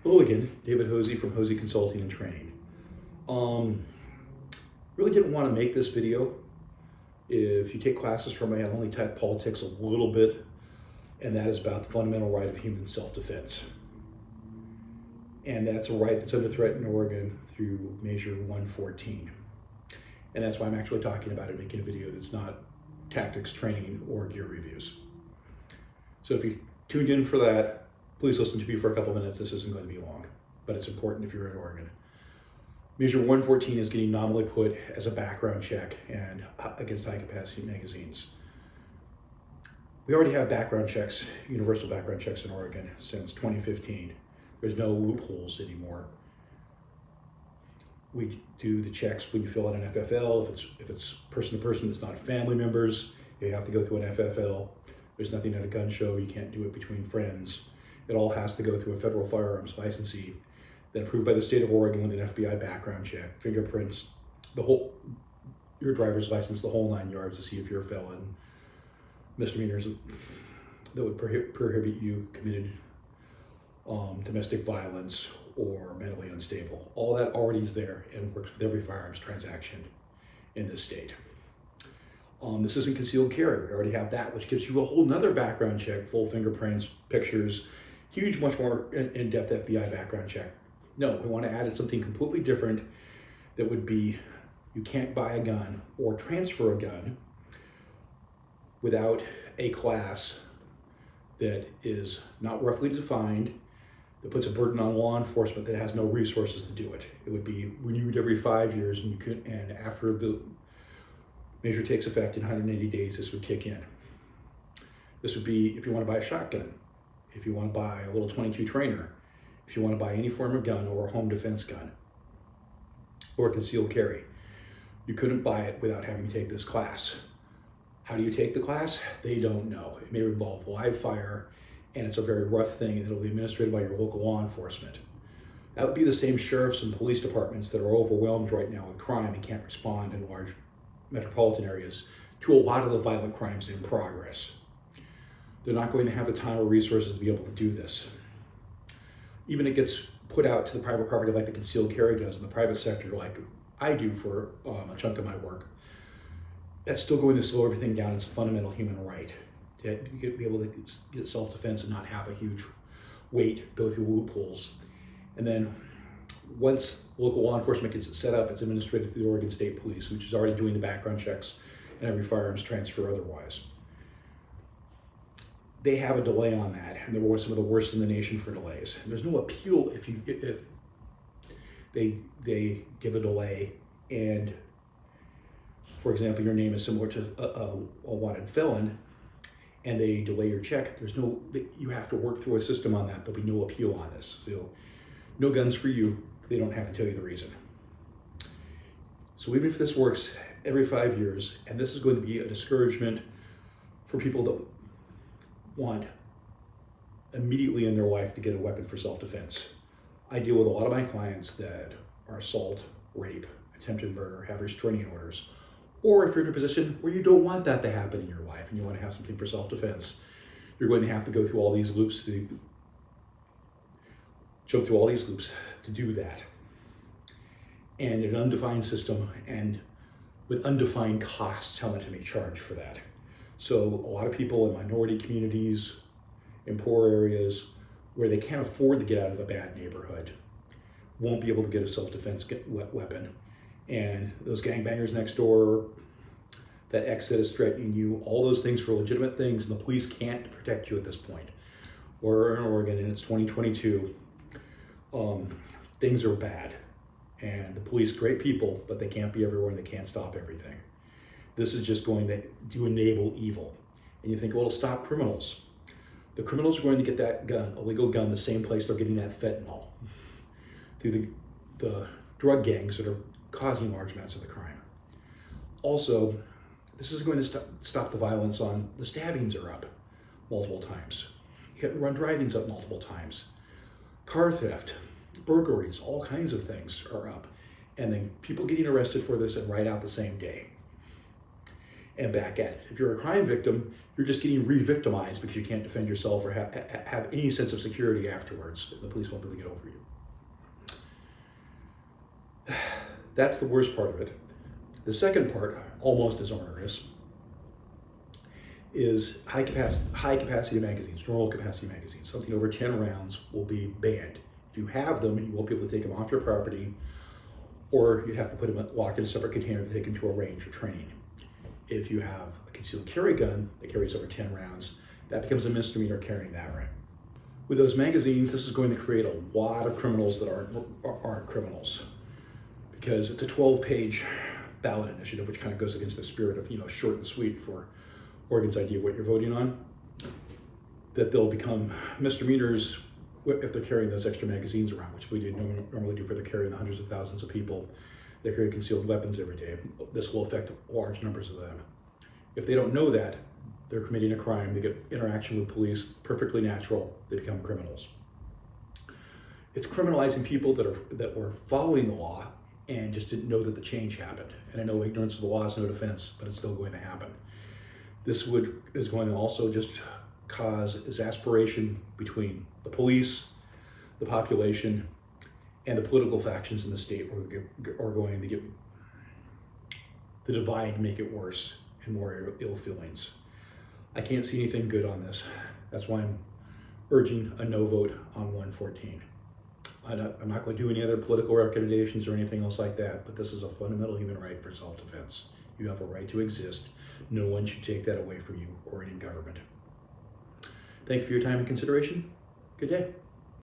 Hello again, David Hosey from Hosey Consulting and Training. Really didn't want to make this video. If you take classes from me, I only type politics a little bit, and that is about the fundamental right of human self-defense. And that's a right that's under threat in Oregon through Measure 114. And that's why I'm actually talking about it, making a video that's not tactics, training, or gear reviews. So if you tuned in for that, please listen to me for a couple minutes. This isn't going to be long, but it's important if you're in Oregon. Measure 114 is getting nominally put as a background check and against high-capacity magazines. We already have background checks, universal background checks in Oregon since 2015. There's no loopholes anymore. We do the checks when you fill out an FFL. If it's person to person, it's not family members, you have to go through an FFL. There's nothing at a gun show. You can't do it between friends. It all has to go through a federal firearms licensee, then approved by the state of Oregon with an FBI background check, fingerprints, your driver's license, the whole 9 yards to see if you're a felon, misdemeanors that would prohibit you committed domestic violence or mentally unstable. All that already is there and works with every firearms transaction in this state. This isn't concealed carry. We already have that, which gives you a whole nother background check, full fingerprints, pictures, huge, much more in-depth FBI background check. No, we want to add something completely different that would be, you can't buy a gun or transfer a gun without a class that is not roughly defined, that puts a burden on law enforcement that has no resources to do it. It would be renewed every 5 years, and after the measure takes effect in 180 days, this would kick in. This would be if you want to buy a shotgun, if you want to buy a little .22 trainer, if you want to buy any form of gun or a home defense gun or concealed carry. You couldn't buy it without having to take this class. How do you take the class? They don't know. It may involve live fire, and it's a very rough thing, and it'll be administered by your local law enforcement. That would be the same sheriffs and police departments that are overwhelmed right now with crime and can't respond in large metropolitan areas to a lot of the violent crimes in progress. They're not going to have the time or resources to be able to do this. Even it gets put out to the private property like the concealed carry does in the private sector, like I do for a chunk of my work. That's still going to slow everything down. It's a fundamental human right to be able to get self-defense and not have a huge weight go through loopholes. And then once local law enforcement gets it set up, it's administered through the Oregon State Police, which is already doing the background checks and every firearms transfer otherwise. They have a delay on that, and they're some of the worst in the nation for delays. And there's no appeal if they give a delay, and for example, your name is similar to a wanted felon, and they delay your check. You have to work through a system on that. There'll be no appeal on this. So, no guns for you. They don't have to tell you the reason. So even if this works every 5 years, and this is going to be a discouragement for people that want immediately in their life to get a weapon for self-defense. I deal with a lot of my clients that are assault, rape, attempted murder, have restraining orders, or if you're in a position where you don't want that to happen in your life and you want to have something for self-defense, you're going to have to go through all these loops to jump through all these loops to do that. And an undefined system and with undefined costs, how much to be charged for that. So a lot of people in minority communities, in poor areas, where they can't afford to get out of a bad neighborhood, won't be able to get a self-defense weapon. And those gangbangers next door, that ex that is threatening you, all those things for legitimate things, and the police can't protect you at this point. We're in Oregon and it's 2022. Things are bad. And the police, great people, but they can't be everywhere and they can't stop everything. This is just going to enable evil. And you think, well, it'll stop criminals. The criminals are going to get that gun, illegal gun, the same place they're getting that fentanyl, through the drug gangs that are causing large amounts of the crime. Also, this is going to stop the violence on the stabbings are up multiple times. Hit and run driving's up multiple times. Car theft, burglaries, all kinds of things are up. And then people getting arrested for this and right out the same day. and back at it. If you're a crime victim, you're just getting re-victimized because you can't defend yourself or have any sense of security afterwards. The police won't be able to get over you. That's the worst part of it. The second part, almost as onerous, is high capacity magazines, normal capacity magazines. Something over 10 rounds will be banned. If you have them, you won't be able to take them off your property, or you have to put them locked in a separate container to take them to a range or training. If you have a concealed carry gun that carries over 10 rounds, that becomes a misdemeanor carrying that around. With those magazines, this is going to create a lot of criminals that aren't criminals, because it's a 12-page ballot initiative, which kind of goes against the spirit of, short and sweet for Oregon's idea of what you're voting on, that they'll become misdemeanors if they're carrying those extra magazines around, which we normally do for the carrying the hundreds of thousands of people that carry concealed weapons every day. This will affect large numbers of them. If they don't know that, they're committing a crime. They get interaction with police, perfectly natural. They become criminals. It's criminalizing people that were following the law and just didn't know that the change happened. And I know ignorance of the law is no defense, but it's still going to happen. This is going to also just cause exasperation between the police, the population, and the political factions in the state are going to get the divide, make it worse and more ill feelings. I can't see anything good on this. That's why I'm urging a no vote on 114. I'm not going to do any other political recommendations or anything else like that, but this is a fundamental human right for self-defense. You have a right to exist. No one should take that away from you or any government. Thank you for your time and consideration. Good day.